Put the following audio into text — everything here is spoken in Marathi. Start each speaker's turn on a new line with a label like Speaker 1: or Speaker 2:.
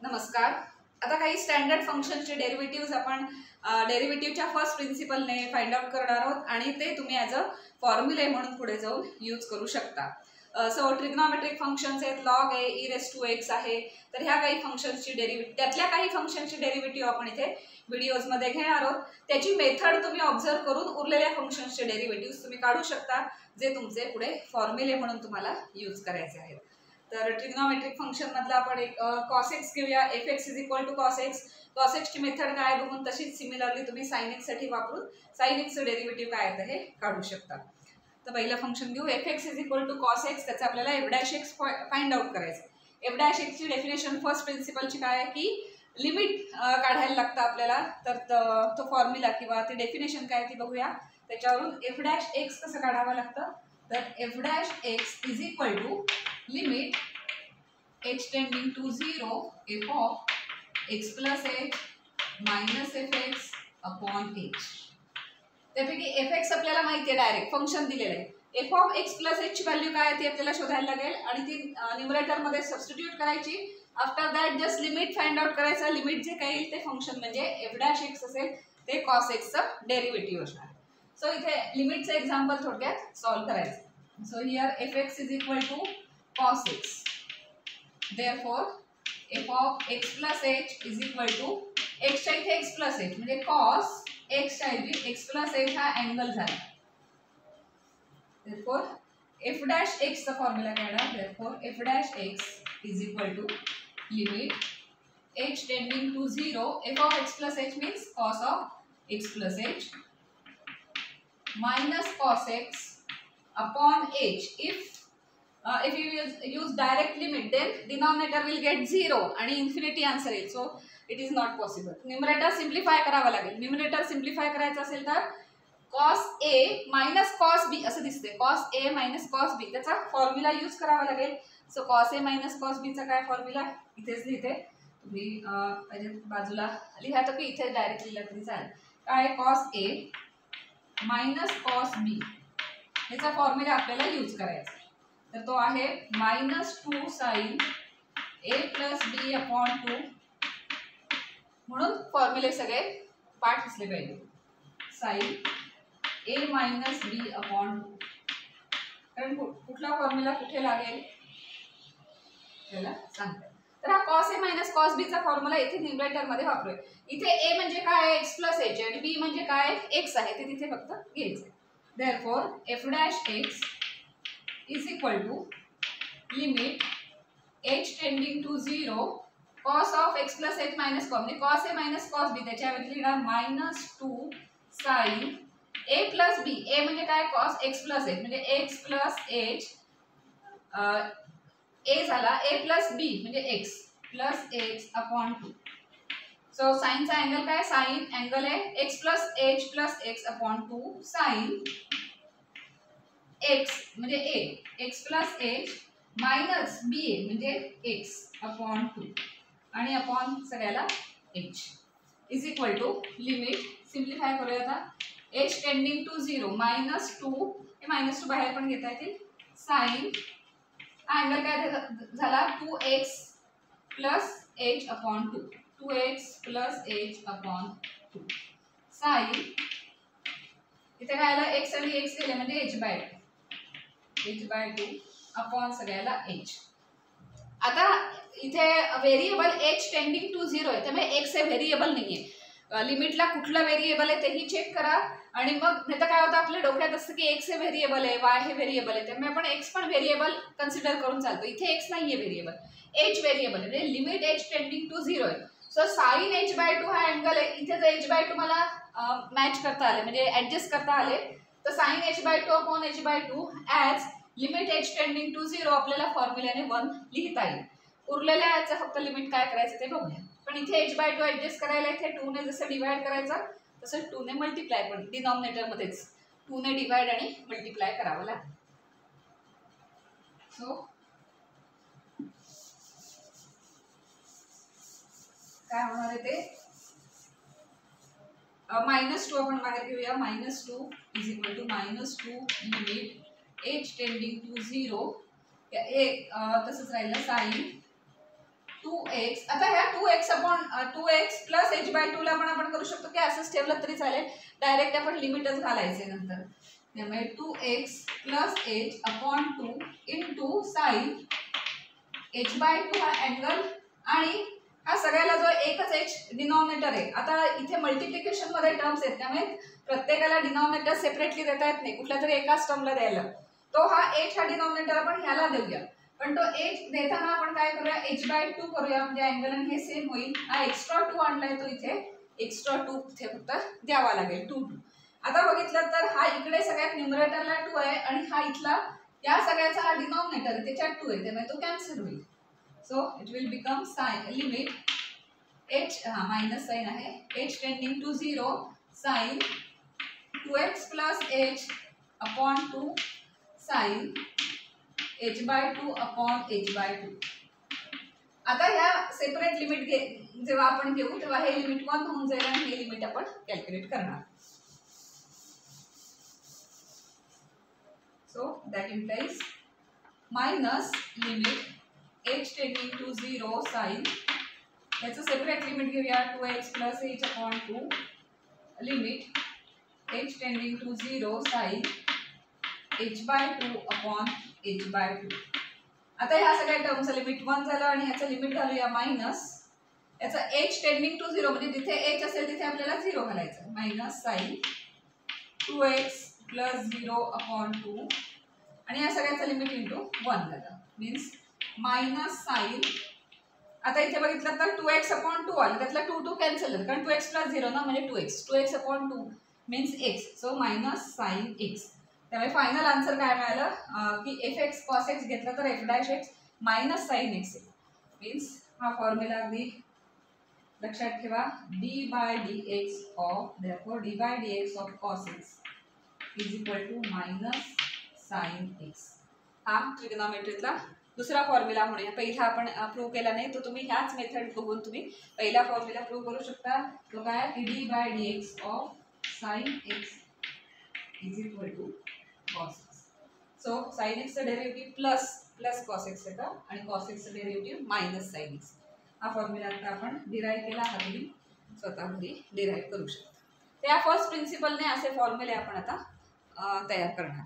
Speaker 1: नमस्कार. आता काही स्टँडर्ड फंक्शनचे डेरिव्हेटिव्हज आपण डेरिव्हेटिव्हच्या फर्स्ट प्रिन्सिपलने फाइंड आउट करणार आहोत आणि ते तुम्ही ॲज अ फॉर्म्युले म्हणून पुढे जाऊन यूज करू शकता. सो ट्रिग्नॉमेट्रिक फंक्शन्स आहेत, लॉग आहे, e⁻x आहे. तर ह्या काही फंक्शन्सची त्यातल्या काही फंक्शनची डेरिव्हेटिव्ह आपण इथे व्हिडिओजमध्ये घेणार आहोत. त्याची मेथड तुम्ही ऑब्झर्व करून उरलेल्या फंक्शन्सचे डेरिव्हेटिव्ह तुम्ही काढू शकता, जे तुमचे पुढे फॉर्म्युले म्हणून तुम्हाला यूज करायचे आहेत. तर ट्रिग्नॉमेट्रिक फंक्शन मधला आपण एक cos x घेऊया. fx = cos x. cos x ची मेथड काय बघून तशीच सिमिलरली तुम्ही sin x साठी वापरून sin x चं डेरिव्हेटिव्ह काय आहे हे काढू शकता. तर पहिलं फंक्शन घेऊ. fx = cos x. त्याचं आपल्याला f'(x) फाइंड आउट करायचं. f'(x) ची डेफिनेशन फर्स्ट प्रिन्सिपलची काय आहे की लिमिट काढायला लागतं आपल्याला. तर तो फॉर्म्युला किंवा ती डेफिनेशन काय ती बघूया. त्याच्यावरून f'(x) कसं काढावं लागतं. तर f'(x) = limit h tending to 0 f(x + h - fx upon h). त्यापैकी fx आपल्याला माहिती आहे, डायरेक्ट फंक्शन दिलेलं आहे. f(x + h) ची व्हॅल्यू काय आहे ती आपल्याला शोधायला लागेल आणि ती न्यूमरेटर मध्ये सबस्टिट्यूट करायची. After that just limit find out करायचं. लिमिट जे काही येईल ते फंक्शन म्हणजे f'(x) असेल ते cos x चं डेरिव्हेटिव्ह असणार. सो इथे लिमिटचं एक्झाम्पल थोडक्यात सॉल्व्ह करायचं. So here fx = cos x. Therefore, f(x + h) = x च्या इथे x + h म्हणजे cos x च्या ऐवजी x + h हा अँगल झाला. Therefore, f'(x) चा फॉर्म्युला काय आहे. Therefore, f'(x) = limit h tending to 0 f(x + h) means cos of x + h minus cos x upon h. If you use direct limit, then denominator will get 0 आणि infinity आन्सर येईल. So it is not possible. Numerator simplify करावं लागेल. न्यूमरेटर सिम्प्लिफाय करायचं असेल तर cos a minus cos b असं दिसते. cos a minus cos b त्याचा फॉर्म्युला यूज करावा लागेल. So cos a minus cos b चा काय फॉर्म्युला इथेच लिहिते. तुम्ही म्हणजे बाजूला लिहा तर की इथे डायरेक्ट लिहिलं तरी चालेल. काय cos a minus cos b याचा फॉर्म्युला आपल्याला यूज करायचा. तर तो आहे -2 sin a + b अपॉन 2. म्हणून फॉर्म्युले सगळे पाठ असले पाहिजे. sin a - b upon 2. कारण कुठला फॉर्म्युला कुठे लागेल त्याला सांगतात. तर हा cos a - cos b चा फॉर्म्युला इथे न्यूमरेटर मध्ये वापरूया. इथे a म्हणजे काय आहे x + h आणि b म्हणजे काय x आहे ते तिथे फक्त घ्यायचं. Therefore, f'(x) = limit h tending to 0 cos of x + h minus cos म्हणजे cos a - cos b त्याच्याऐवजी लिहिणार -2 sin a + b. a म्हणजे काय cos x + h म्हणजे x + h a झाला a + b म्हणजे x + h upon 2. So sin चा अँगल काय sin अँगल आहे x + h + x upon 2 sin x म्हणजे a x + h minus b म्हणजे x अपॉन 2 आणि अपॉन सगळ्याला h = लिमिट सिम्प्लिफाय करूया आता. h टेंडिंग टू 0 -2 हे -2 बाहेर पण घेता येतील. sin अँगल काय झाला 2x + h upon 2 2x + h upon 2 sin इथे काय आलं x आणि x गेले म्हणजे h/2 अपॉन सगळ्याला h. आता इथे व्हेरिएबल h टेंडिंग टू 0 आहे त्यामुळे x हे व्हेरिएबल नाहीये. लिमिटला कुठलं व्हेरिएबल आहे तेही चेक करा आणि मग नाही तर काय होतं आपल्या डोक्यात असतं की x हे व्हेरिएबल आहे y हे व्हेरिएबल आहे त्यामुळे आपण x पण व्हेरिएबल कन्सिडर करून चालतो. इथे x नाहीये व्हेरिएबल, h व्हेरिएबल आहे म्हणजे लिमिट h टेंडिंग टू 0 आहे. सो sin h/2 हा अँगल आहे. इथे जर h/2 मला मॅच करता आले म्हणजे ऍडजस्ट करता आले तर sin h/2 upon h/2 as limit h tending to 0 आपल्याला फॉर्म्युल्याने 1 लिहिता येईल. उरलेल्या याचं फक्त लिमिट काय करायचं ते बघूया. पण इथे h/2 ऍडजस्ट करायला इथे 2 ने जसं डिवाइड करायचं तसं 2 ने मल्टिप्लाय पण डिनॉमिनेटर मध्येच 2 ने डिवाइड आणि मल्टिप्लाय करावं लागेल. सो काय होणार आहे ते -2 आपण बाहेर घेऊया. -2 = लिमिट h टेंडिंग टू 0 तसंच राहिलं sin 2 2x. आता ह्या 2x upon 2x plus h/2 ला पण आपण करू शकतो की असंच ठेवलं तरी चालेल. डायरेक्ट आपण लिमिटच घालायचे नंतर. त्यामुळे 2x plus h upon 2 into sine h/2 हा अँगल आणि हा सगळ्याला जो एकच h डिनॉमिनेटर आहे. आता इथे मल्टिप्लिकेशन मध्ये टर्म्स आहेत त्यामुळे प्रत्येकाला डिनॉमिनेटर सेपरेटली देता येत नाही, कुठल्या तरी एकाच टर्मला द्यायला. तो हा h हा डिनॉमिनेटर आपण ह्याला देऊया, पण तो h देताना आपण काय करूया h/2 करूया म्हणजे अँगल आणि हे सेम होईल. हा एक्स्ट्रा 2 आणलाय तो इथे एक्स्ट्रा 2 इथे फक्त द्यावा लागेल 2. आता बघितलं तर हा इकडे सगळ्यात न्यूमरेटरला 2 आहे आणि हा इथला या सगळ्याचा हा डिनॉमिनेटर त्याच्यात 2 आहे त्यामुळे तो कॅन्सल होईल. So it will become sine limit h minus sine आहे h tending to 0 sine 2x plus h upon 2 sine h/2 upon h/2. आता ह्या सेपरेट लिमिट जेव्हा आपण घेऊ तेव्हा हे लिमिट 1 होऊन जाईल आणि हे लिमिट आपण कॅल्क्युलेट करणार. So that implies minus limit h tending to 0 sine याचं सेपरेट लिमिट घेऊया 2x plus h upon 2 limit h tending to 0 sine h/2 upon h/2. आता ह्या सगळ्या टर्मचं लिमिट 1 झालं आणि ह्याचं लिमिट घालूया मायनस याचं h टेंडिंग टू 0 म्हणजे जिथे h असेल तिथे आपल्याला 0 घालायचं minus sign 2x plus 0 upon 2 आणि या सगळ्याचं लिमिट इंटू 1 झालं मीन्स मायनस साइन. आता इथे बघितलं तर 2x अपॉन 2 आलं त्यातला 2 कॅन्सल झालं कारण 2x प्लस 0 ना म्हणजे 2x upon 2 means x. So minus sine x. त्यामुळे फायनल आन्सर काय मिळालं की fx cos x घेतलं तर f' x minus sine x means हा फॉर्म्युला अगदी लक्षात ठेवा d/dx of therefore d/dx of cos x is equal to minus sine x. हा ट्रिग्नोमेट्रीतला दुसरा फॉर्म्युला म्हणूया. पहिला आपण प्रूव्ह केला नाही तो तुम्ही ह्याच मेथड बघून तुम्ही पहिला फॉर्म्युला प्रूव्ह करू शकता. तो काय d/dx of sine x is equal to cos x. So sin x चं डेरिव्हेटिव्ह प्लस cos x येतं आणि cos x चं डेरिव्हेटिव्ह मायनस sin x. हा फॉर्म्युला आता आपण डिराईव्ह केला हा तुम्ही स्वतः घरी डिराईव्ह करू शकता. त्या फर्स्ट प्रिन्सिपलने असे फॉर्म्युले आपण आता तयार करणार.